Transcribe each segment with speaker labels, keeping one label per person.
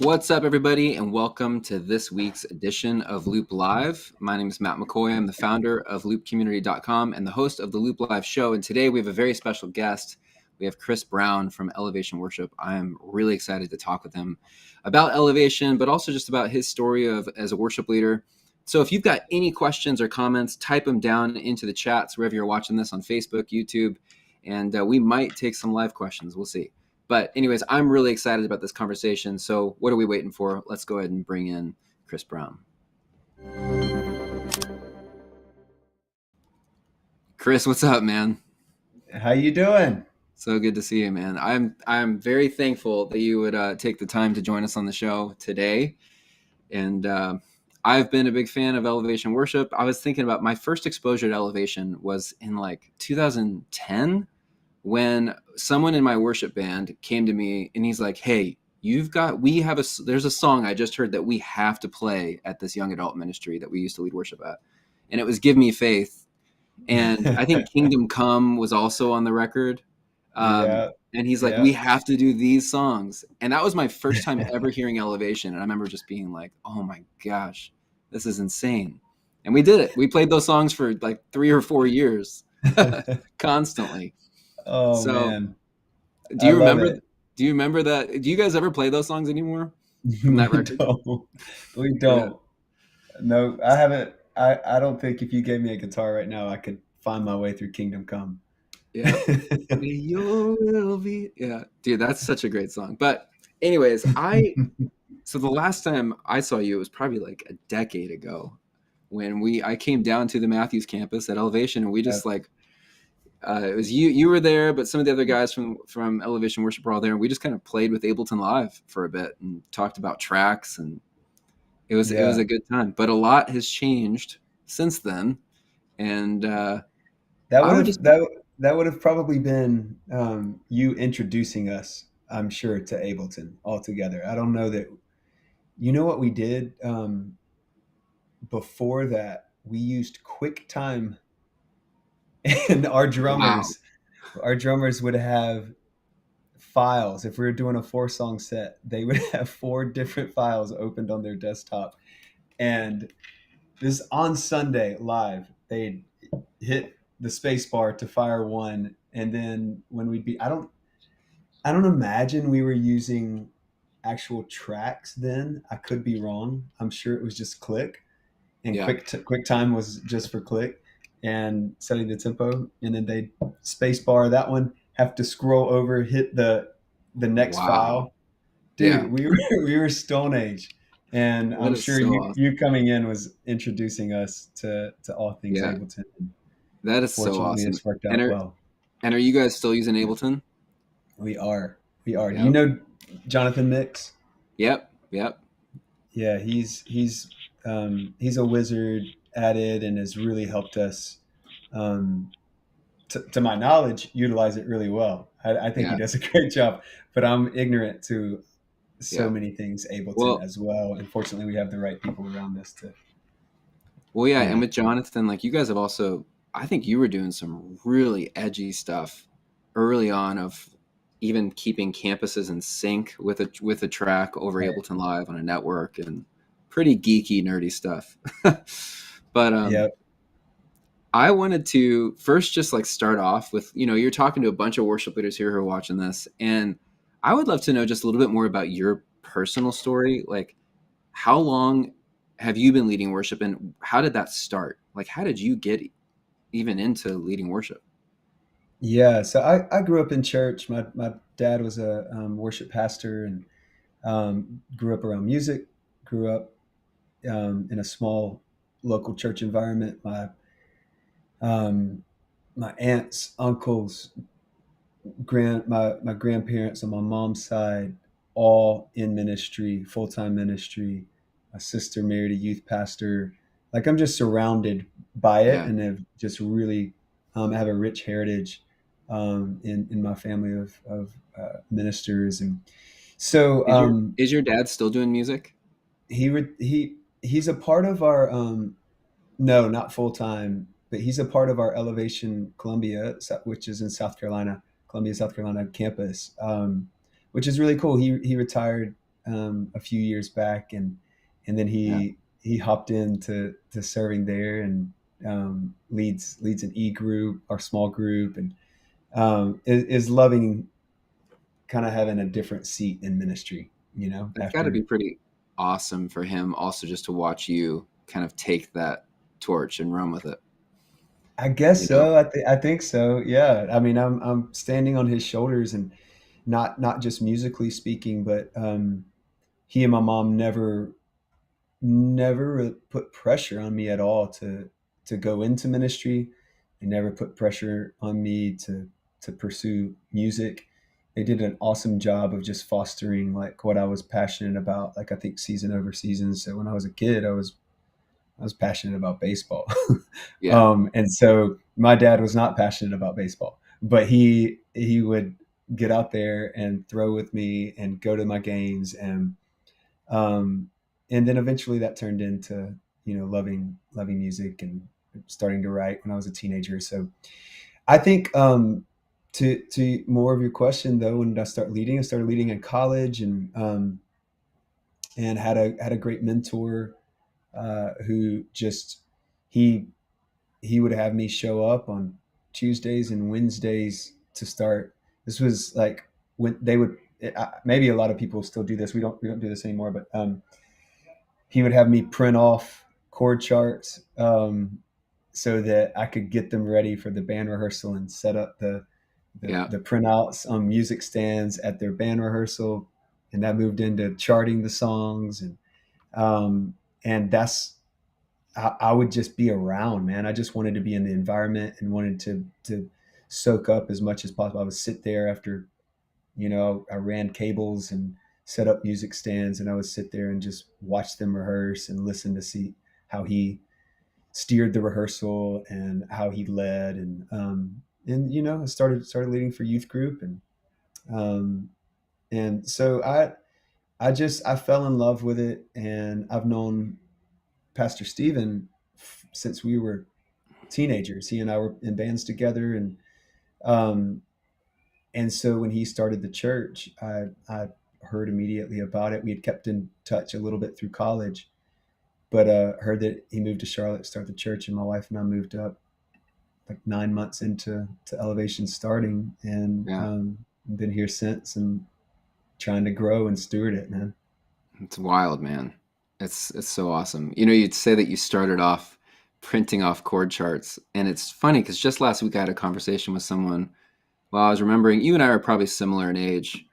Speaker 1: What's up, everybody, and welcome to this week's edition of Loop Live. My name is Matt McCoy. I'm the founder of loopcommunity.com and the host of the Loop Live show. And today we have a very special guest. We have Chris Brown from Elevation Worship. I'm really excited to talk with him about Elevation, but also just about his story as a worship leader. So if you've got any questions or comments, type them down into the chats wherever you're watching this on Facebook, YouTube, and we might take some live questions. We'll see. But anyways, I'm really excited about this conversation. So what are we waiting for? Let's go ahead and bring in Chris Brown. Chris, what's up, man?
Speaker 2: How you doing?
Speaker 1: So good to see you, man. I'm very thankful that you would take the time to join us on the show today. And I've been a big fan of Elevation Worship. I was thinking about my first exposure to Elevation was in like 2010. When someone in my worship band came to me and he's like, hey, there's a song I just heard that we have to play at this young adult ministry that we used to lead worship at. And it was Give Me Faith. And I think Kingdom Come was also on the record.
Speaker 2: Yeah,
Speaker 1: And he's like,
Speaker 2: yeah.
Speaker 1: we have to do these songs. And that was my first time ever hearing Elevation. And I remember just being like, oh my gosh, this is insane. And we did it. We played those songs for like 3 or 4 years constantly.
Speaker 2: Oh
Speaker 1: So
Speaker 2: man,
Speaker 1: Do
Speaker 2: I
Speaker 1: you
Speaker 2: love
Speaker 1: remember?
Speaker 2: it.
Speaker 1: Do you remember that? Do you guys ever play those songs anymore from that
Speaker 2: We
Speaker 1: record?
Speaker 2: don't. We
Speaker 1: Yeah,
Speaker 2: don't. No, I haven't. I don't think if you gave me a guitar right now, I could find my way through Kingdom Come.
Speaker 1: yeah. May your will be. Yeah, dude, that's such a great song. But anyways, so the last time I saw you, it was probably like a decade ago when I came down to the Matthews campus at Elevation, and we
Speaker 2: Uh,
Speaker 1: just like it was you were there, but some of the other guys from Elevation Worship were all there, and we just kind of played with Ableton Live for a bit and talked about tracks, and it was
Speaker 2: yeah,
Speaker 1: a good time. But a lot has changed since then, and
Speaker 2: that
Speaker 1: I
Speaker 2: would
Speaker 1: would
Speaker 2: have
Speaker 1: just
Speaker 2: that would have probably been you introducing us. I'm sure to Ableton altogether. I don't know that. You know what we did before that? We used QuickTime, and
Speaker 1: wow,
Speaker 2: our drummers would have files. If we were doing a 4 song set, they would have 4 different files opened on their desktop. And this on Sunday live, they'd hit the space bar to fire one. And then when we'd be, I don't imagine we were using actual tracks then. I could be wrong. I'm sure it was just click, and
Speaker 1: yeah,
Speaker 2: QuickTime was just for click and setting the tempo. And then they space bar that one, have to scroll over, hit the next
Speaker 1: wow,
Speaker 2: file.
Speaker 1: yeah.
Speaker 2: Dude, we were Stone Age, and
Speaker 1: That
Speaker 2: I'm
Speaker 1: is
Speaker 2: sure
Speaker 1: so
Speaker 2: you
Speaker 1: awesome.
Speaker 2: coming in was introducing us to all things
Speaker 1: Yeah,
Speaker 2: Ableton. And
Speaker 1: that is so
Speaker 2: fortunately,
Speaker 1: awesome.
Speaker 2: it's worked
Speaker 1: And
Speaker 2: out well.
Speaker 1: are you guys still using Ableton?
Speaker 2: We are, we are. Do you
Speaker 1: Yep,
Speaker 2: know Jonathan Mix?
Speaker 1: yep, yep.
Speaker 2: Yeah, he's a wizard at it and has really helped us. Um, to my knowledge, utilize it really well. I think he
Speaker 1: Yeah,
Speaker 2: does a great job, but I'm ignorant to so
Speaker 1: yeah.
Speaker 2: many things Ableton
Speaker 1: Well,
Speaker 2: as well. And fortunately, we have the right people around us to,
Speaker 1: yeah, and
Speaker 2: yeah,
Speaker 1: with Jonathan, like you guys have also, I think you were doing some really edgy stuff early on of even keeping campuses in sync with a track over
Speaker 2: right.
Speaker 1: Ableton Live on a network and pretty geeky, nerdy stuff. But
Speaker 2: Yeah,
Speaker 1: I wanted to first just like start off with, you're talking to a bunch of worship leaders here who are watching this, and I would love to know just a little bit more about your personal story. Like, how long have you been leading worship, and how did that start? Like, how did you get even into leading worship?
Speaker 2: yeah. So I grew up in church. My dad was a worship pastor, and grew up around music. Grew up in a small local church environment. Um, my aunts, uncles, my grandparents on my mom's side, all in ministry, full time ministry. My sister married a youth pastor. Like I'm just surrounded by it,
Speaker 1: Yeah.
Speaker 2: and have just really have a rich heritage in my family of ministers, and so
Speaker 1: Is your dad still doing music?
Speaker 2: he's a part of our no, not full time, but he's a part of our Elevation Columbia, which is in South Carolina, Columbia, South Carolina campus, which is really cool. He retired a few years back, and then
Speaker 1: Yeah,
Speaker 2: he hopped into to serving there, and leads an e group or small group, and is loving kind of having a different seat in ministry.
Speaker 1: it's got to be
Speaker 2: After
Speaker 1: pretty awesome for him also just to watch you kind of take that torch and run with it.
Speaker 2: I guess
Speaker 1: You know?
Speaker 2: so. I think so. Yeah. I mean, I'm standing on his shoulders, and not just musically speaking, but he and my mom never put pressure on me at all to go into ministry. They never put pressure on me to pursue music. They did an awesome job of just fostering like what I was passionate about. Like I think season over season. So when I was a kid, I was passionate about baseball.
Speaker 1: Yeah,
Speaker 2: And so my dad was not passionate about baseball, but he would get out there and throw with me and go to my games, um, and then eventually that turned into loving music and starting to write when I was a teenager. So I think, to more of your question though, when did I start leading? I started leading in college, and had a great mentor, who just he he would have me show up on Tuesdays and Wednesdays to start. This was like when they would. Maybe a lot of people still do this. We don't do this anymore, but he would have me print off chord charts, so that I could get them ready for the band rehearsal and set up
Speaker 1: yeah.
Speaker 2: the printouts on music stands at their band rehearsal. And that moved into charting the songs, um, and I would just be around, man. I just wanted to be in the environment and wanted to soak up as much as possible. I would sit there after, I ran cables and set up music stands, and I would sit there and just watch them rehearse and listen to see how he steered the rehearsal and how he led, and I started leading for youth group, um, and so I fell in love with it, and I've known Pastor Stephen since we were teenagers. He and I were in bands together, um, and so when he started the church, I heard immediately about it. We had kept in touch a little bit through college, but heard that he moved to Charlotte to start the church, and my wife and I moved up like 9 months into to Elevation starting, and
Speaker 1: Yeah,
Speaker 2: been here since, and trying to grow and steward it, man.
Speaker 1: it's wild, man. It's so awesome. You know, you'd say that you started off printing off chord charts, and it's funny because just last week I had a conversation with someone. Well, I was remembering you and I are probably similar in age.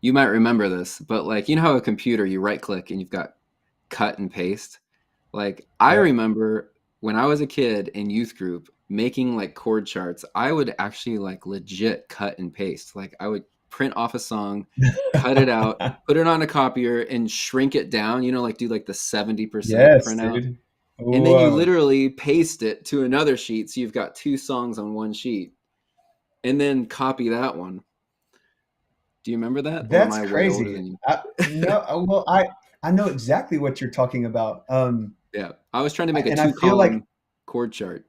Speaker 1: You might remember this, but like you know how a computer you right click and you've got cut and paste. Like I
Speaker 2: Yep.
Speaker 1: remember when I was a kid in youth group making like chord charts, I would actually like legit cut and paste. Like I would print off a song, cut it out, put it on a copier and shrink it down, like do like the 70%
Speaker 2: Yes,
Speaker 1: printout.
Speaker 2: dude.
Speaker 1: And then you
Speaker 2: Whoa.
Speaker 1: literally paste it to another sheet. So you've got two songs on one sheet and then copy that one. Do you remember that? Or am
Speaker 2: That's
Speaker 1: I way older
Speaker 2: crazy.
Speaker 1: than you?
Speaker 2: No, well, I know exactly what you're talking about.
Speaker 1: Yeah. I was trying to make a
Speaker 2: And I
Speaker 1: two
Speaker 2: feel like,
Speaker 1: column chord chart.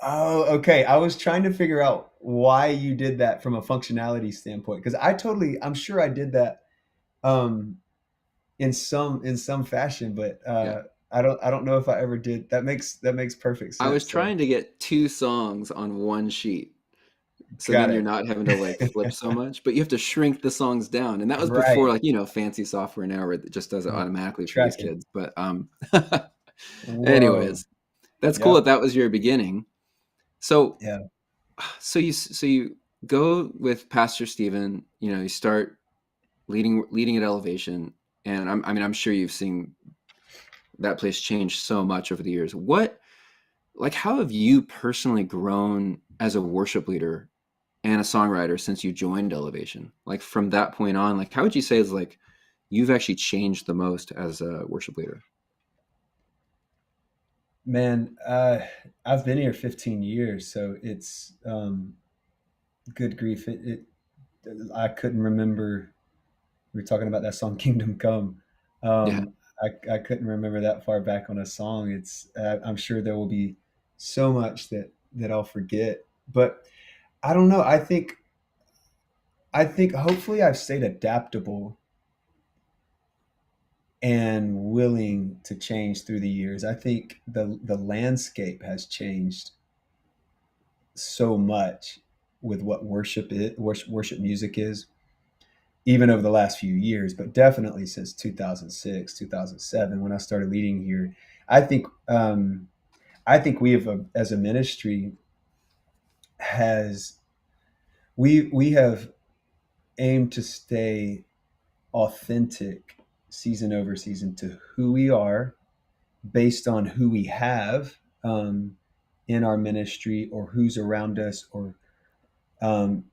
Speaker 2: oh, okay. I was trying to figure out why you did that from a functionality standpoint, because I'm sure I did that, um, in some fashion, but
Speaker 1: Yeah.
Speaker 2: I don't know if I ever did. That makes perfect
Speaker 1: I was
Speaker 2: sense. So
Speaker 1: trying to get two songs on one sheet. So
Speaker 2: got
Speaker 1: then you're
Speaker 2: it.
Speaker 1: not having to like flip so much, but you have to shrink the songs down. And that was before
Speaker 2: Right.
Speaker 1: like, fancy software now where it just does it automatically for these
Speaker 2: Tracking.
Speaker 1: kids. But
Speaker 2: Whoa.
Speaker 1: anyways, that's cool that
Speaker 2: Yep.
Speaker 1: that was your beginning. So
Speaker 2: Yeah.
Speaker 1: so you go with Pastor Stephen, you start leading at Elevation, and I'm sure you've seen that place change so much over the years. How have you personally grown as a worship leader and a songwriter since you joined Elevation? Like from that point on, like how would you say is like you've actually changed the most as a worship leader?
Speaker 2: Man, I've been here 15 years, so it's, good grief. I couldn't remember. We were talking about that song "Kingdom Come."
Speaker 1: Yeah,
Speaker 2: Um, I couldn't remember that far back on a song. I'm sure there will be so much that I'll forget, but I don't know. I think hopefully I've stayed adaptable and willing to change through the years. I think the landscape has changed so much with what worship music is, even over the last few years, but definitely since 2006, 2007, when I started leading here. I think I think we have as a ministry has we have aimed to stay authentic season over season to who we are based on who we have in our ministry or who's around us or um,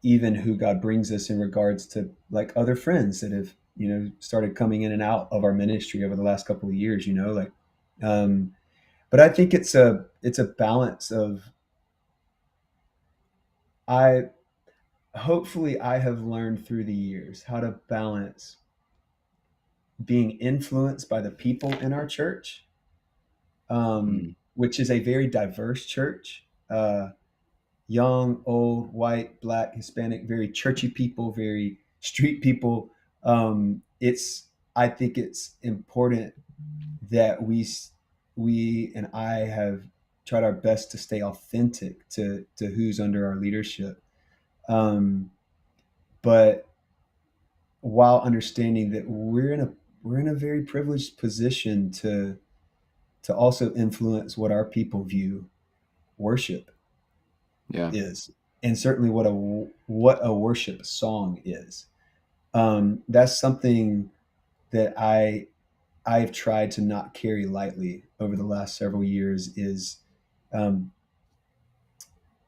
Speaker 2: even who God brings us in regards to like other friends that have started coming in and out of our ministry over the last couple of years. Like, um, but I think it's a balance of I hopefully I have learned through the years how to balance being influenced by the people in our church,
Speaker 1: Mm.
Speaker 2: which is a very diverse church. Young, old, white, black, Hispanic, very churchy people, very street people. It's I think it's important that we and I have tried our best to stay authentic to who's under our leadership, um, but while understanding that we're in a very privileged position to also influence what our people view worship
Speaker 1: Yeah.
Speaker 2: is, and certainly what a worship song is. That's something that I've tried to not carry lightly over the last several years. Is um,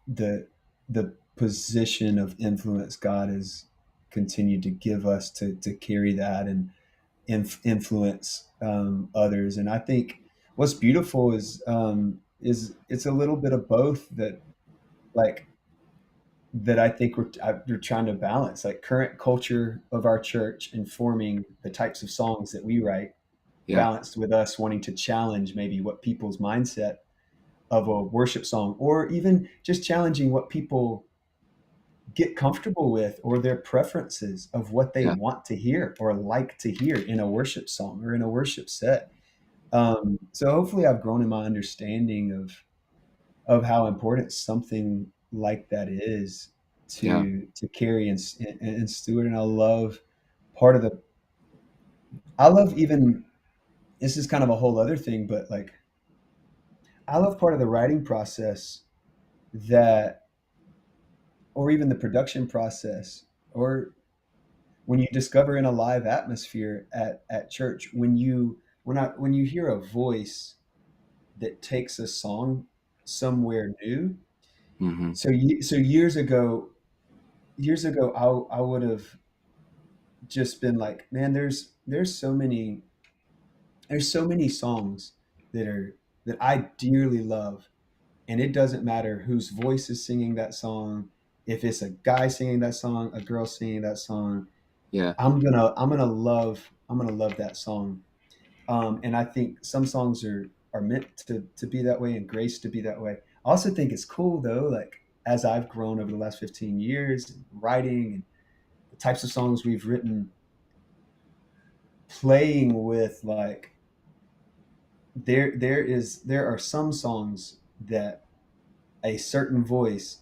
Speaker 2: the the position of influence God has continued to give us to carry that and influence others. And I think what's beautiful is it's a little bit of both like that I think we're trying to balance, like current culture of our church informing the types of songs that we write,
Speaker 1: Yeah.
Speaker 2: balanced with us wanting to challenge maybe what people's mindset of a worship song, or even just challenging what people get comfortable with or their preferences of what they
Speaker 1: Yeah.
Speaker 2: want to hear or like to hear in a worship song or in a worship set. So hopefully I've grown in my understanding of how important something like that is
Speaker 1: Yeah.
Speaker 2: to carry and steward. And part of the I love even this is kind of a whole other thing, but like I love part of the writing process that, or even the production process, or when you discover in a live atmosphere at church, when you hear a voice that takes a song somewhere new.
Speaker 1: Hmm.
Speaker 2: So years ago, I would have just been like, man, there's so many songs that I dearly love, and it doesn't matter whose voice is singing that song. If it's a guy singing that song, a girl singing that song,
Speaker 1: Yeah.
Speaker 2: I'm gonna love that song. And I think some songs are meant to be that way and grace to be that way. I also think it's cool though, like as I've grown over the last 15 years writing and the types of songs we've written, playing with like there are some songs that a certain voice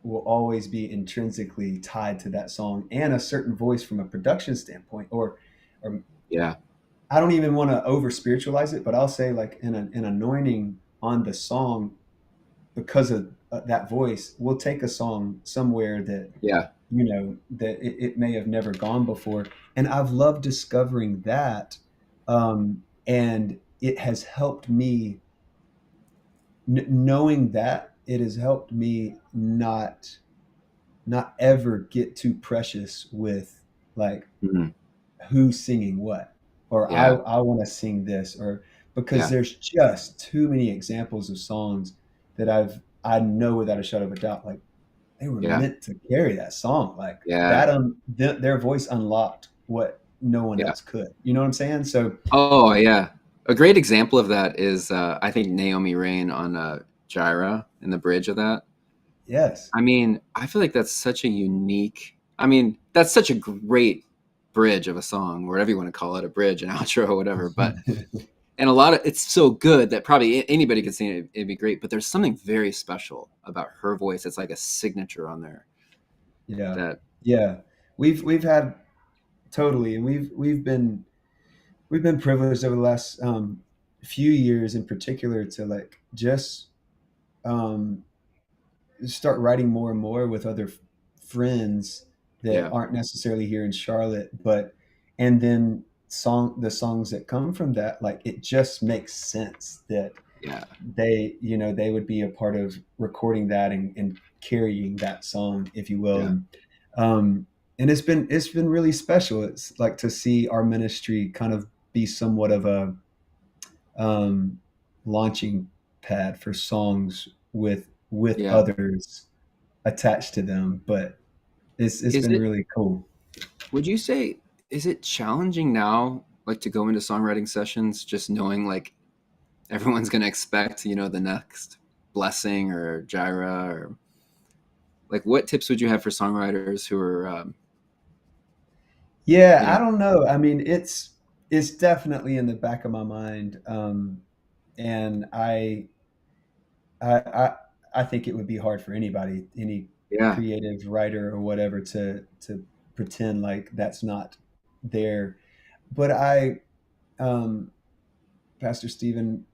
Speaker 2: will always be intrinsically tied to that song, and a certain voice from a production standpoint, or
Speaker 1: Yeah.
Speaker 2: I don't even want to over spiritualize it, but I'll say like an anointing on the song because of that voice will take a song somewhere that
Speaker 1: Yeah.
Speaker 2: that it may have never gone before. And I've loved discovering that, and it has helped me knowing that it has helped me not ever get too precious with like
Speaker 1: Hmm.
Speaker 2: who's singing what, or I
Speaker 1: Yeah.
Speaker 2: I want to sing this, or because
Speaker 1: Yeah.
Speaker 2: there's just too many examples of songs that I know without a shadow of a doubt, like they were
Speaker 1: Yeah.
Speaker 2: meant to carry that song, like
Speaker 1: Yeah.
Speaker 2: their voice unlocked what no one
Speaker 1: Yeah.
Speaker 2: else could. You know what I'm saying? So
Speaker 1: Oh, yeah. A great example of that is I think Naomi Rain on Gyra in the bridge of that.
Speaker 2: yes,
Speaker 1: I mean, I feel like that's such a unique. I mean, that's such a great. bridge of a song, or whatever you want to call it, a bridge, an outro, or whatever. But and a lot of it's so good that probably anybody could sing it. It'd be great. But there's something very special about her voice. It's like a signature on there.
Speaker 2: Yeah,
Speaker 1: That
Speaker 2: yeah. We've had totally, and we've been privileged over the last few years, in particular, to like just um, start writing more and more with other friends that
Speaker 1: yeah,
Speaker 2: aren't necessarily here in Charlotte, but and then the songs that come from that, like it just makes sense that
Speaker 1: yeah,
Speaker 2: they would be a part of recording that and carrying that song, if you will.
Speaker 1: yeah,
Speaker 2: Um, and it's been really special. It's like to see our ministry kind of be somewhat of a um, launching pad for songs with
Speaker 1: yeah.
Speaker 2: others attached to them. But it's
Speaker 1: Is
Speaker 2: been
Speaker 1: it?
Speaker 2: really cool.
Speaker 1: Would you say is it challenging now, like to go into songwriting sessions, just knowing like everyone's gonna expect, the next blessing or gyra or like what tips would you have for songwriters who are,
Speaker 2: Yeah,
Speaker 1: you
Speaker 2: I
Speaker 1: know,
Speaker 2: don't know. I mean, it's definitely in the back of my mind, and I, I I think it would be hard for anybody, any
Speaker 1: yeah,
Speaker 2: creative writer or whatever, to pretend like that's not there. But um, Pastor Stephen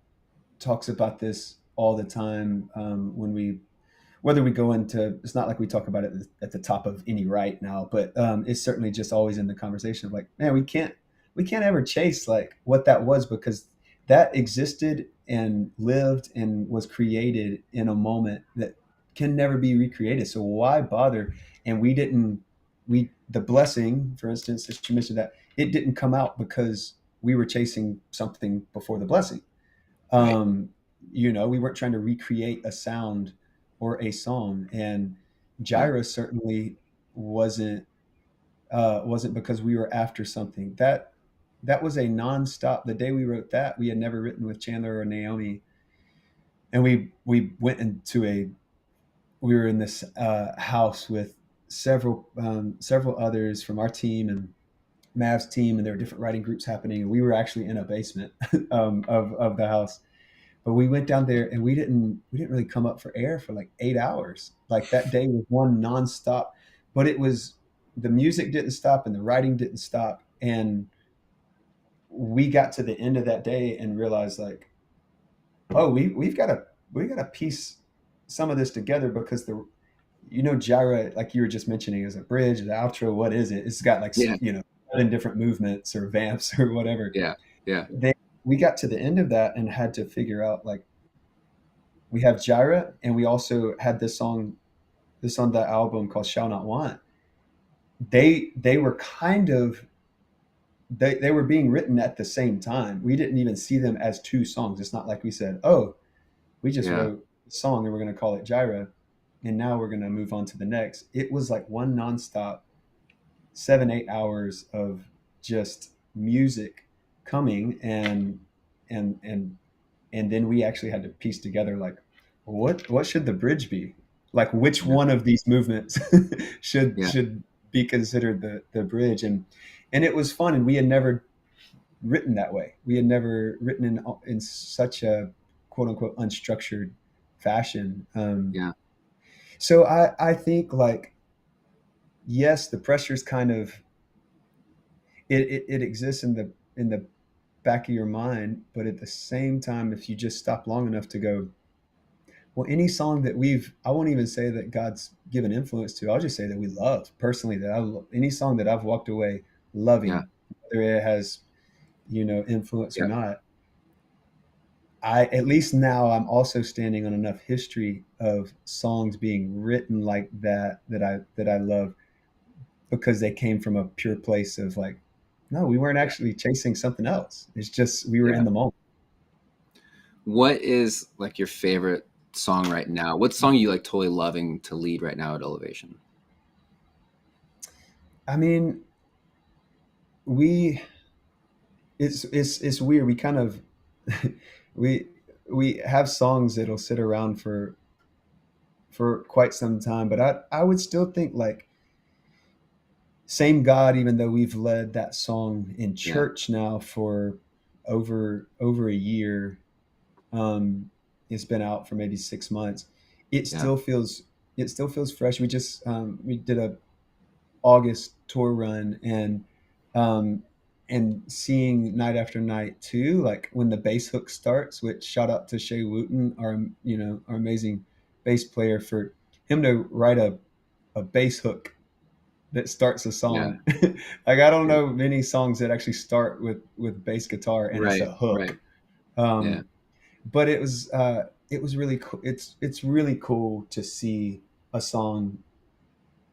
Speaker 2: talks about this all the time when we whether we go into, it's not like we talk about it at the top of any right now, but it's certainly just always in the conversation of like, man, we can't ever chase like what that was, because that existed and lived and was created in a moment that can never be recreated. So why bother? And we didn't we the blessing, for instance, as you mentioned, that it didn't come out because we were chasing something before the blessing.
Speaker 1: right,
Speaker 2: um, we weren't trying to recreate a sound or a song, and
Speaker 1: yeah,
Speaker 2: Gyra certainly wasn't because we were after something. That was a nonstop. The day we wrote that, we had never written with Chandler or Naomi, and we went into a we were in this house with several others from our team and Mav's team, and there were different writing groups happening, and we were actually in a basement of the house. But we went down there and we didn't really come up for air for like 8 hours. Like that day was one nonstop, but it was the music didn't stop and the writing didn't stop. And we got to the end of that day and realized like, oh, we got to piece some of this together, because Gyra, like you were just mentioning, is a bridge, the outro. What is it? It's got like
Speaker 1: yeah,
Speaker 2: 7 different movements or vamps or whatever.
Speaker 1: yeah, yeah,
Speaker 2: They We got to the end of that and had to figure out like, we have Gyra, and we also had this on that album called Shall Not Want. They were kind of they were being written at the same time. We didn't even see them as two songs. It's not like we said, oh, we just
Speaker 1: yeah,
Speaker 2: wrote a song and we're going to call it Gyra, and now we're going to move on to the next. It was like one nonstop 7-8 hours of just music coming, and and then we actually had to piece together like, what should the bridge be, like which
Speaker 1: yeah,
Speaker 2: one of these movements
Speaker 1: yeah,
Speaker 2: should be considered the bridge. And it was fun, and we had never written that way. We had never written in such a quote unquote unstructured fashion.
Speaker 1: yeah,
Speaker 2: So I think like, yes, the pressure's kind of it exists in the back of your mind, but at the same time, if you just stop long enough to go, well, any song that I won't even say that God's given influence to, I'll just say that we love personally, that I love any song that I've walked away
Speaker 1: yeah,
Speaker 2: loving, whether it has, influence or
Speaker 1: yeah,
Speaker 2: not. At least now, I'm also standing on enough history of songs being written like that I love, because they came from a pure place of like, no, we weren't
Speaker 1: yeah,
Speaker 2: actually chasing something else. It's just we were
Speaker 1: yeah.
Speaker 2: in the moment.
Speaker 1: What is like your favorite song right now? What song are you like totally loving to lead right now at Elevation?
Speaker 2: I mean, we it's weird. We kind of we we have songs that'll sit around for quite some time, but I would still think like Same God, even though we've led that song in
Speaker 1: Yeah,
Speaker 2: church now for over a year, um, it's been out for maybe 6 months. It
Speaker 1: yeah,
Speaker 2: still feels it still feels fresh. We did a August tour run, um, and seeing night after night too, like when the bass hook starts. Which shout out to Shay Wooten, our amazing bass player, for him to write a bass hook that starts a
Speaker 1: yeah,
Speaker 2: song. Like I don't
Speaker 1: yeah.
Speaker 2: know many songs that actually start with bass guitar and it's
Speaker 1: Right,
Speaker 2: a hook.
Speaker 1: right. Yeah,
Speaker 2: Um, but it was really cool. It's really cool to see a song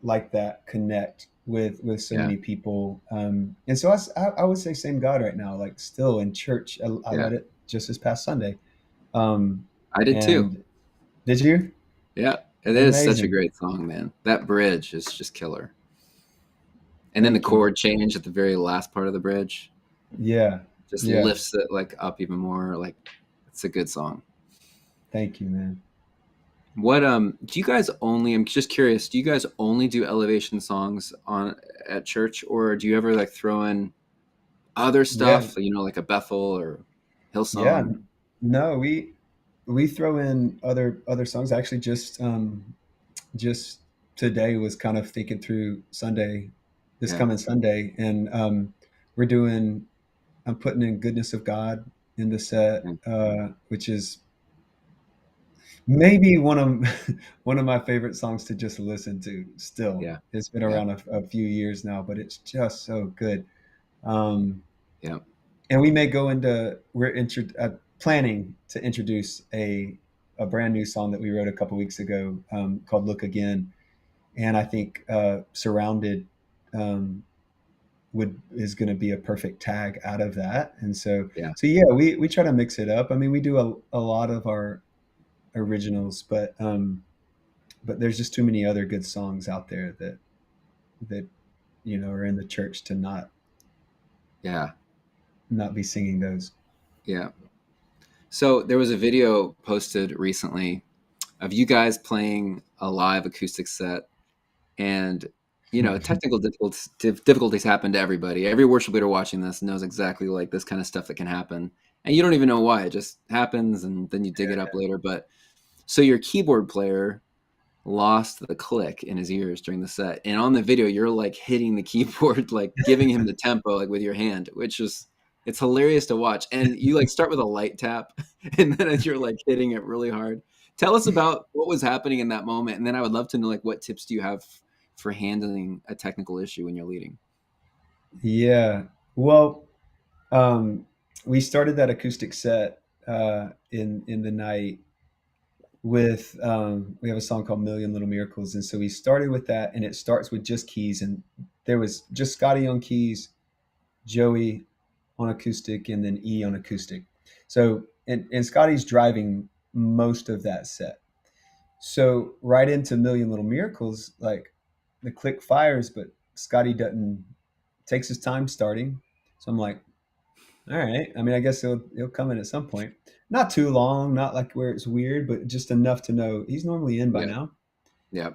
Speaker 2: like that connect with so
Speaker 1: yeah,
Speaker 2: many people. And so I would say same God right now. Like still in church, I
Speaker 1: yeah.
Speaker 2: led it just this past Sunday. Um,
Speaker 1: I did too.
Speaker 2: and did you?
Speaker 1: Yeah, it is such a
Speaker 2: Amazing.
Speaker 1: great song, man. That bridge is just killer. And then the
Speaker 2: Thank you.
Speaker 1: chord change at the very last part of the bridge
Speaker 2: Yeah,
Speaker 1: just
Speaker 2: yeah.
Speaker 1: lifts it like up even more. Like it's a good song.
Speaker 2: Thank you, man.
Speaker 1: What do you guys only, I'm just curious, do you guys only do elevation songs on at church, or do you ever like throw in other
Speaker 2: Yeah,
Speaker 1: stuff, like a Bethel or
Speaker 2: yeah.
Speaker 1: Hillsong?
Speaker 2: No, we throw in other songs. Actually, just today was kind of thinking through Sunday, this
Speaker 1: Yeah.
Speaker 2: coming Sunday, and we're doing. I'm putting in "Goodness of God" in the set,
Speaker 1: Yeah.
Speaker 2: which is maybe one of one of my favorite songs to just listen to. Still,
Speaker 1: Yeah.
Speaker 2: it's been
Speaker 1: Yeah.
Speaker 2: around a few years now, but it's just so good. Um,
Speaker 1: Yeah.
Speaker 2: and we may go into planning to introduce a brand new song that we wrote a couple weeks ago, called "Look Again," and I think "Surrounded" um, would is going to be a perfect tag out of that. And
Speaker 1: Yeah.
Speaker 2: so yeah, we try to mix it up. I mean, we do a lot of our originals, but there's just too many other good songs out there that are in the church to
Speaker 1: Yeah.
Speaker 2: not be singing those.
Speaker 1: Yeah. So there was a video posted recently of you guys playing a live acoustic set, and technical difficulties happen to everybody. Every worship leader watching this knows exactly like this kind of stuff that can happen, and you don't even know why. It just happens, and then you dig it up later. But so your keyboard player lost the click in his ears during the set, and on the video you're like hitting the keyboard, like giving him the tempo like with your hand, which is it's hilarious to watch. And you like start with a light tap and then you're like hitting it really hard. Tell us about what was happening in that moment, and then I would love to know like what tips do you have for handling a technical issue when you're leading.
Speaker 2: Yeah. Well, um, we started that acoustic set in the night with we have a song called "Million Little Miracles," and so we started with that, and it starts with just keys, and there was just Scotty on keys, Joey on acoustic, and then E on acoustic. So and Scotty's driving most of that set. So right into "Million Little Miracles," like the click fires, but Scotty doesn't takes his time starting. So I'm like, all right. I mean, I guess he'll come in at some point. Not too long, not like where it's weird, but just enough to know he's normally in by
Speaker 1: Yeah.
Speaker 2: now.
Speaker 1: Yeah.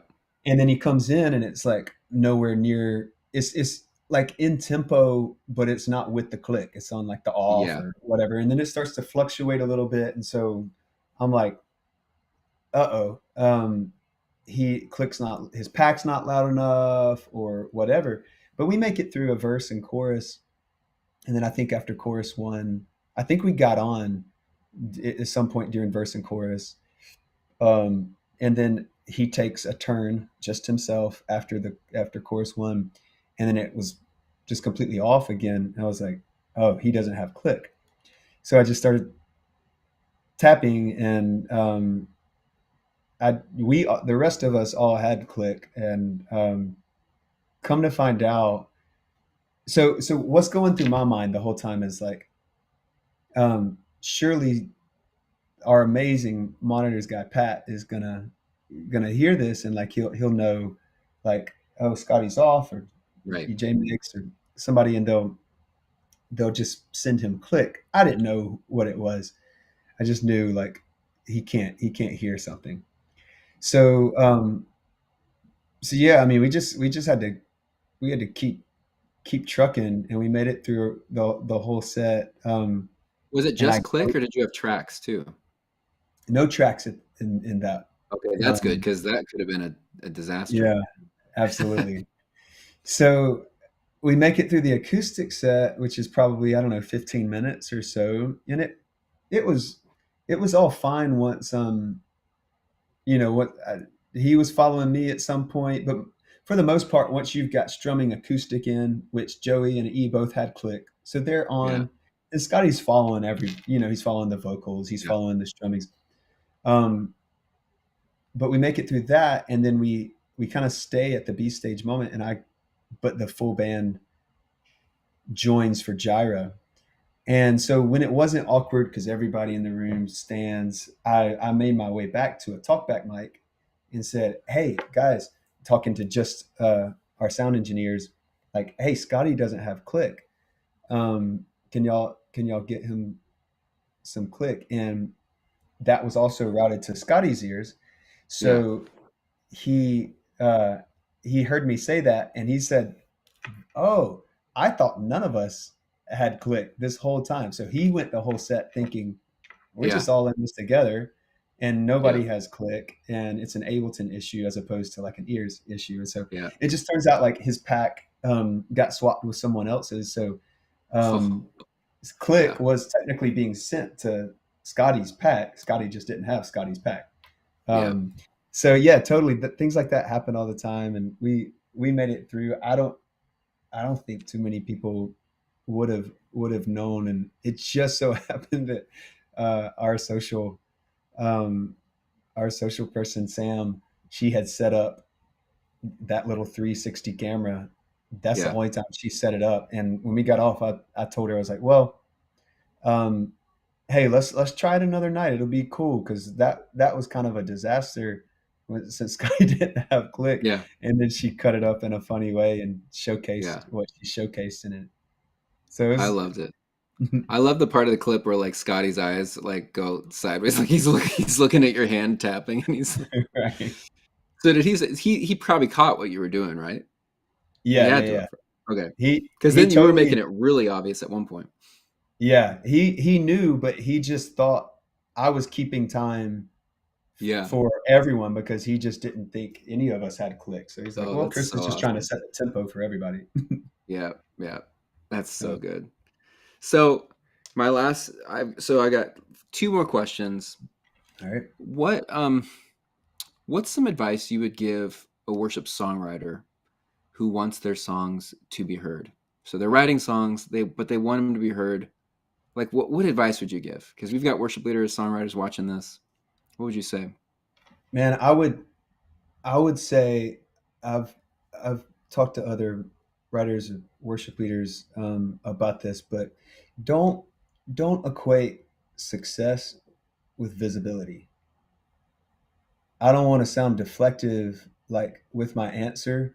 Speaker 2: And then he comes in and it's like nowhere near. It's like in tempo, but it's not with the click. It's on like the off
Speaker 1: Yeah.
Speaker 2: or whatever, and then it starts to fluctuate a little bit. And so I'm like, uh oh, he clicks not his pack's not loud enough or whatever. But we make it through a verse and chorus, and then I think after chorus one, I think we got on at some point during verse and chorus, and then he takes a turn just himself after chorus one, and then it was just completely off again. And I was like, oh, he doesn't have click. So I just started tapping, and the rest of us all had click, and come to find out. So what's going through my mind the whole time is like, surely our amazing monitors guy Pat is gonna hear this, and like he'll know, like, oh, Scotty's off, or
Speaker 1: Right.
Speaker 2: EJ Mix or somebody, and they'll just send him click. I didn't know what it was. I just knew like he can't hear something. So so yeah, I mean we just had to. we had to keep trucking, and we made it through the whole set.
Speaker 1: Was it
Speaker 2: And
Speaker 1: just click or did you have tracks too?
Speaker 2: no tracks in that.
Speaker 1: Okay, that's good
Speaker 2: Um,
Speaker 1: because that could have been a disaster.
Speaker 2: yeah, absolutely. So we make it through the acoustic set, which is probably, I don't know, 15 minutes or so, and it was it was all fine once what he was following me at some point, but for the most part, once you've got strumming acoustic in, which Joey and E both had click, so they're
Speaker 1: Yeah,
Speaker 2: on, and Scotty's following he's following the vocals, he's
Speaker 1: yeah,
Speaker 2: following the strummings. Um, but we make it through that, and then we kind of stay at the B stage moment, but the full band joins for Gyra. And so when it wasn't awkward because everybody in the room stands, I made my way back to a talkback mic and said, "Hey guys," talking to just our sound engineers, like, "Hey, Scotty doesn't have click. Can y'all get him some click?" And that was also routed to Scotty's ears.
Speaker 1: yeah,
Speaker 2: So he uh, he heard me say that, and he said, "Oh, I thought none of us had click this whole time." So he went the whole set thinking we're
Speaker 1: yeah,
Speaker 2: just all in this together, and
Speaker 1: yeah,
Speaker 2: nobody has click, and it's an Ableton issue as opposed to like an ears issue. And so
Speaker 1: yeah.
Speaker 2: it just turns out like his pack got swapped with someone else's. So
Speaker 1: Oh,
Speaker 2: um, his
Speaker 1: yeah,
Speaker 2: click was technically being sent to Scotty's pack. Scotty just didn't have Scotty's pack.
Speaker 1: yeah,
Speaker 2: Um, so yeah, totally. Things like that happen all the time, and we made it through. I don't think too many people would have known, and it just so happened that uh, our social um, our social person Sam, she had set up that little 360 camera. That's the
Speaker 1: yeah,
Speaker 2: only time she set it up. And when we got off, I told her, I was like, well, um, hey, let's try it another night. It'll be cool because that was kind of a disaster since Sky didn't have click,
Speaker 1: yeah,
Speaker 2: and then she cut it up in a funny way and showcased
Speaker 1: yeah.
Speaker 2: what she showcased in it. So it
Speaker 1: I
Speaker 2: was
Speaker 1: loved it. I love the part of the clip where like Scotty's eyes like go sideways, like he's looking at your hand tapping, and he's like,
Speaker 2: right.
Speaker 1: so did he probably caught what you were doing, right? He
Speaker 2: Yeah, yeah,
Speaker 1: had to
Speaker 2: yeah.
Speaker 1: have. Okay,
Speaker 2: He
Speaker 1: because
Speaker 2: he
Speaker 1: then you were
Speaker 2: totally
Speaker 1: making it really obvious at one point.
Speaker 2: yeah, he knew, but he just thought I was keeping time
Speaker 1: Yeah.
Speaker 2: for everyone because he just didn't think any of us had click. So he's like,
Speaker 1: Oh,
Speaker 2: "Well,
Speaker 1: that's
Speaker 2: Chris
Speaker 1: so
Speaker 2: is just trying to
Speaker 1: awesome.
Speaker 2: set the tempo for everybody."
Speaker 1: Yeah, yeah, that's
Speaker 2: Uh,
Speaker 1: so good. So my last, I got two more questions.
Speaker 2: all right.
Speaker 1: What what's some advice you would give a worship songwriter who wants their songs to be heard? So they're writing songs, but they want them to be heard. Like what advice would you give? Because we've got worship leaders, songwriters watching this. What would you say?
Speaker 2: Man, I would say I've I've talked to other writers and worship leaders about this, but don't don't equate success with visibility. I don't want to sound deflective like with my answer,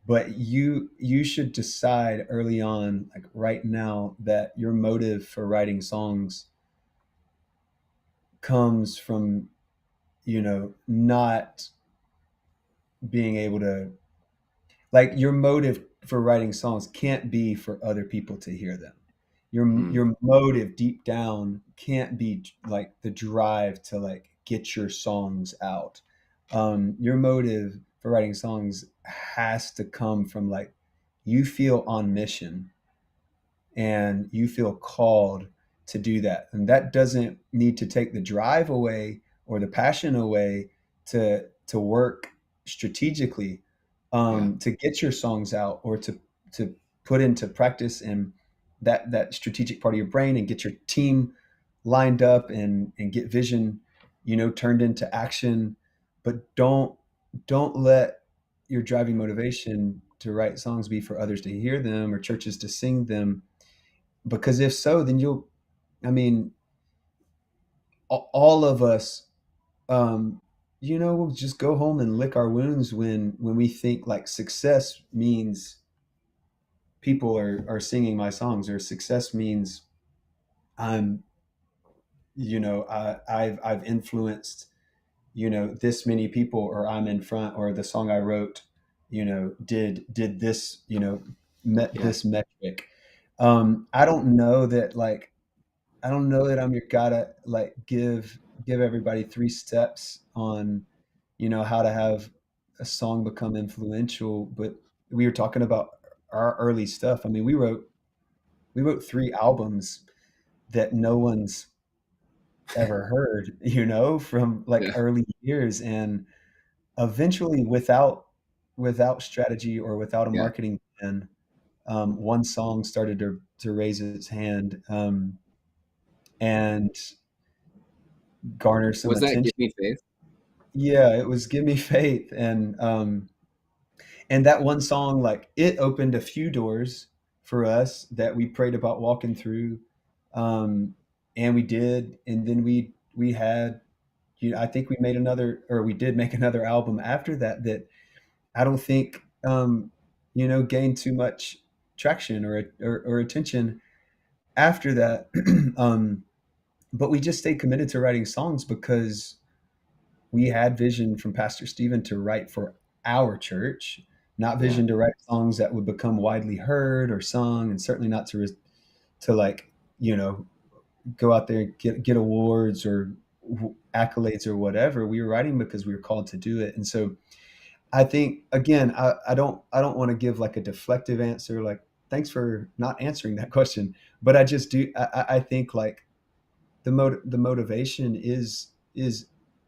Speaker 2: but you should decide early on, like right now, that your motive for writing songs comes from, not being able to, like, your motive for writing songs can't be for other people to hear them.
Speaker 1: Mm,
Speaker 2: Your motive deep down can't be like the drive to like get your songs out. Your motive for writing songs has to come from like you feel on mission and you feel called to do that. And that doesn't need to take the drive away or the passion away to work strategically,
Speaker 1: yeah,
Speaker 2: to get your songs out or to put into practice and that strategic part of your brain and get your team lined up and get vision, turned into action. But don't let your driving motivation to write songs be for others to hear them or churches to sing them, because if so, then I mean, all of us, um, we'll just go home and lick our wounds when we think like success means people are singing my songs, or success means I'm, I've influenced, this many people, or I'm in front, or the song I wrote, did this, met
Speaker 1: Yeah.
Speaker 2: this metric. I don't know that, like, I don't know that I'm your guy to, like, give everybody 3 steps on, how to have a song become influential, but we were talking about our early stuff. I mean, we wrote 3 albums that no one's ever heard, from, like,
Speaker 1: Yeah.
Speaker 2: early years, and eventually, without strategy or without a
Speaker 1: Yeah.
Speaker 2: marketing plan, one song started to raise its hand, and garner some
Speaker 1: Was that
Speaker 2: attention.
Speaker 1: Give Me Faith?
Speaker 2: Yeah, it was "Give Me Faith," and that one song, like, it opened a few doors for us that we prayed about walking through, um, and we did, and then we had, I think we made another, or we did make another album after that, that I don't think, gained too much traction or attention after that. um, but we just stayed committed to writing songs because we had vision from Pastor Stephen to write for our church, not
Speaker 1: Yeah.
Speaker 2: vision to write songs that would become widely heard or sung, and certainly not to, like, go out there and get awards or accolades or whatever. We were writing because we were called to do it, and so I think, again, I don't want to give, like, a deflective answer, like, thanks for not answering that question, but I just do. I think, like, the motivation is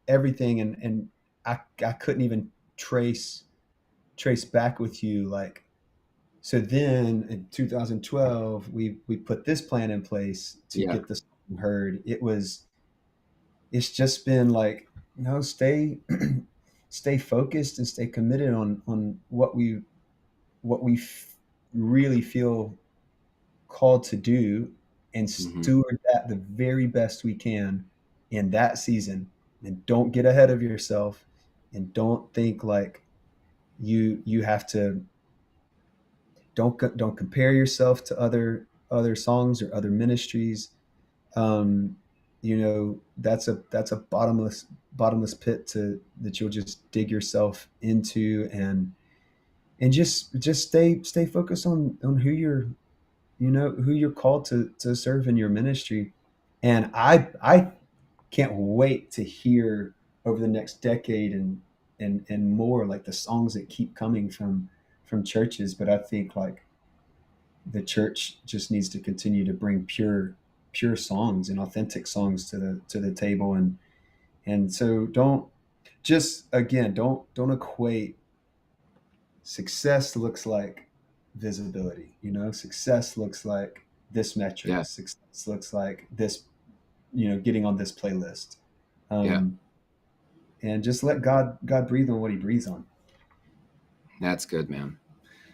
Speaker 2: everything, and I couldn't even trace back with you, like, so then in 2012 we put this plan in place to
Speaker 1: Yeah.
Speaker 2: get the song heard. It's just been like, stay stay focused and stay committed on what we really feel called to do, and
Speaker 1: Hmm.
Speaker 2: steward that the very best we can in that season. And don't get ahead of yourself, and don't think like you have to. Don't compare yourself to other songs or other ministries. That's a bottomless pit to that you'll just dig yourself into, and just stay focused on who you're called to serve in your ministry. And I can't wait to hear over the next decade and more, like, the songs that keep coming from churches. But I think, like, the church just needs to continue to bring pure songs and authentic songs to the table. And so, don't equate success looks like visibility. Success looks like this metric.
Speaker 1: Yeah.
Speaker 2: Success looks like this, getting on this playlist.
Speaker 1: Yeah.
Speaker 2: um, and just let God breathe on what He breathes on.
Speaker 1: That's good, man.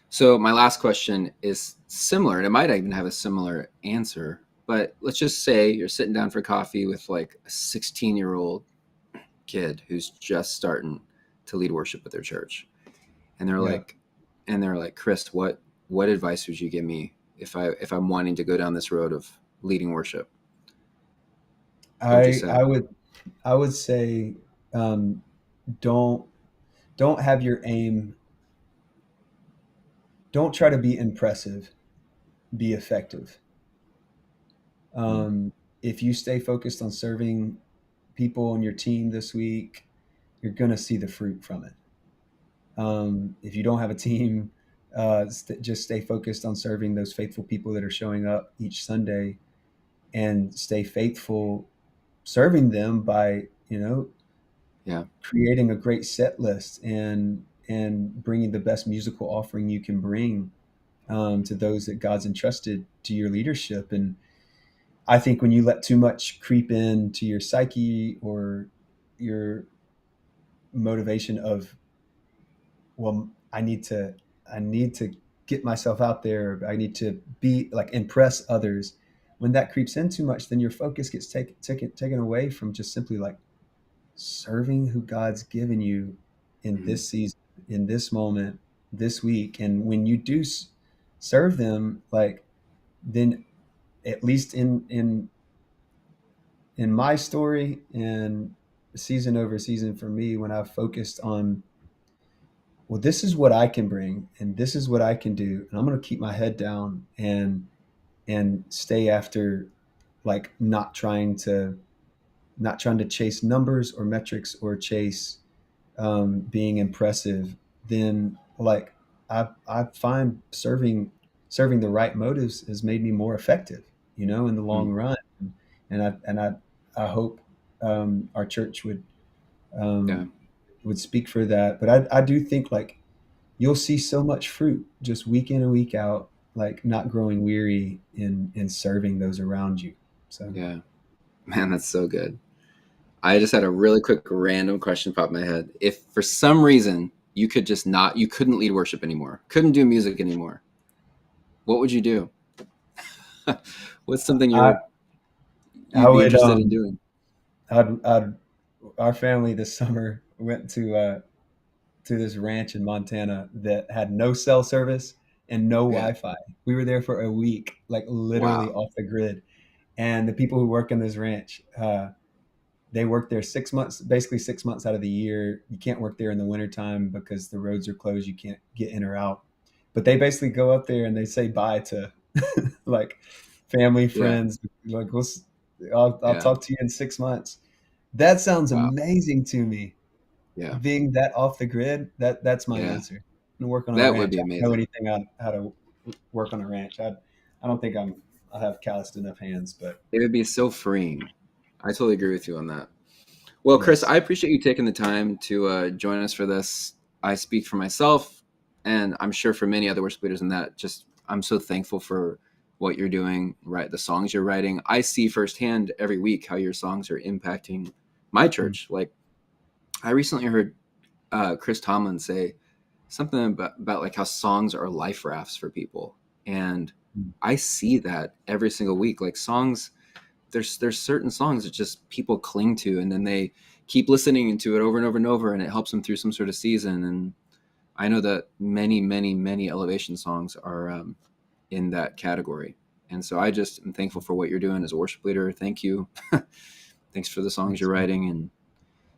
Speaker 1: So my last question is similar, and it might even have a similar answer. But let's just say you're sitting down for coffee with like a 16-year-old kid who's just starting to lead worship at their church, and they're
Speaker 2: Yeah,
Speaker 1: like, Chris, what advice would you give me if I'm wanting to go down this road of leading worship? What would you
Speaker 2: I
Speaker 1: say?
Speaker 2: I would I would say, um, don't don't have your aim. Don't try to be impressive. Be effective.
Speaker 1: Mm.
Speaker 2: If you stay focused on serving people on your team this week, you're gonna see the fruit from it. If you don't have a team, just stay focused on serving those faithful people that are showing up each Sunday, and stay faithful serving them by,
Speaker 1: Yeah.
Speaker 2: creating a great set list, and bringing the best musical offering you can bring, to those that God's entrusted to your leadership. And I think when you let too much creep into your psyche, or your motivation of, well, I need to get myself out there, I need to be, like, impress others. When that creeps in too much, then your focus gets taken away from just simply, like, serving who God's given you in
Speaker 1: Hmm.
Speaker 2: this season, in this moment, this week. And when you do serve them, like, then, at least in my story, and season over season for me, when I've focused on well, this is what I can bring, and this is what I can do, and I'm going to keep my head down and stay after, like, not trying to chase numbers or metrics or chase being impressive, then, like, I find serving the right motives has made me more effective, in the long
Speaker 1: Mm.
Speaker 2: run. And I hope our church
Speaker 1: Yeah.
Speaker 2: um, would speak for that. But I do think, like, you'll see so much fruit just week in and week out, like, not growing weary in serving those around you. So
Speaker 1: Yeah. Man, that's so good. I just had a really quick random question pop in my head. If for some reason you could just not, you couldn't lead worship anymore, couldn't do music anymore, what would you do? What's something
Speaker 2: I I
Speaker 1: you'd be
Speaker 2: would
Speaker 1: interested in doing?
Speaker 2: I'd our family this summer went to this ranch in Montana that had no cell service and no
Speaker 1: Yeah.
Speaker 2: Wi-Fi. We were there for a week, like, literally
Speaker 1: Wow.
Speaker 2: off the grid. And the people who work in this ranch, they work there 6 months, basically 6 months out of the year. You can't work there in the wintertime because the roads are closed. You can't get in or out. But they basically go up there and they say bye to like family,
Speaker 1: Yeah.
Speaker 2: friends. Like, I'll
Speaker 1: Yeah.
Speaker 2: talk to you in 6 months. That sounds
Speaker 1: Wow.
Speaker 2: amazing to me.
Speaker 1: Yeah.
Speaker 2: Being that off the grid, that's my
Speaker 1: Yeah.
Speaker 2: answer. I'm gonna work on a
Speaker 1: That would
Speaker 2: ranch.
Speaker 1: be
Speaker 2: I don't know
Speaker 1: amazing.
Speaker 2: anything on how to work on a ranch. I don't think I have calloused enough hands, but
Speaker 1: It would be so freeing. I totally agree with you on that. Well, Chris,
Speaker 2: yes.
Speaker 1: I appreciate you taking the time to join us for this. I speak for myself, and I'm sure for many other worship leaders in that. Just I'm so thankful for what you're doing, right? The songs you're writing. I see firsthand every week how your songs are impacting my
Speaker 2: Mm,
Speaker 1: church. Like I recently heard Chris Tomlin say something about like how songs are life rafts for people, and
Speaker 2: mm,
Speaker 1: I see that every single week. Like songs, there's certain songs that just people cling to, and then they keep listening to it over and over and over, and it helps them through some sort of season. And I know that many elevation songs are in that category. And so I just am thankful for what you're doing as a worship leader. Thank you. Thanks for the songs
Speaker 2: thanks,
Speaker 1: you're
Speaker 2: man.
Speaker 1: writing and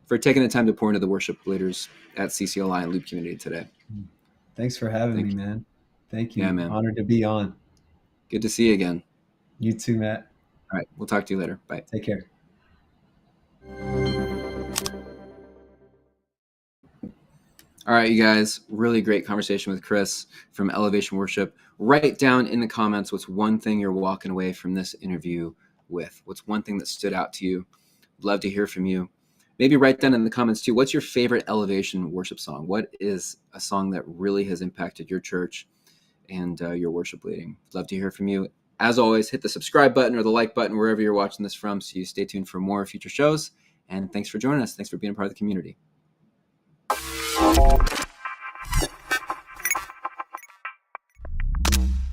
Speaker 1: for taking the time to pour into the worship leaders at CCLI and Loop Community today.
Speaker 2: Mm. Thanks for having me,
Speaker 1: Thank you.
Speaker 2: man. Thank
Speaker 1: Yeah,
Speaker 2: you.
Speaker 1: man.
Speaker 2: Honored to be on.
Speaker 1: Good to see you again.
Speaker 2: You too, Matt.
Speaker 1: All right. We'll talk to you later. Bye.
Speaker 2: Take care.
Speaker 1: All right, you guys, really great conversation with Chris from Elevation Worship. Write down in the comments what's one thing you're walking away from this interview with. What's one thing that stood out to you? Love to hear from you. Maybe write down in the comments too, what's your favorite Elevation Worship song? What is a song that really has impacted your church and your worship leading? Love to hear from you. As always, hit the subscribe button or the like button wherever you're watching this from so you stay tuned for more future shows. And thanks for joining us. Thanks for being a part of the community.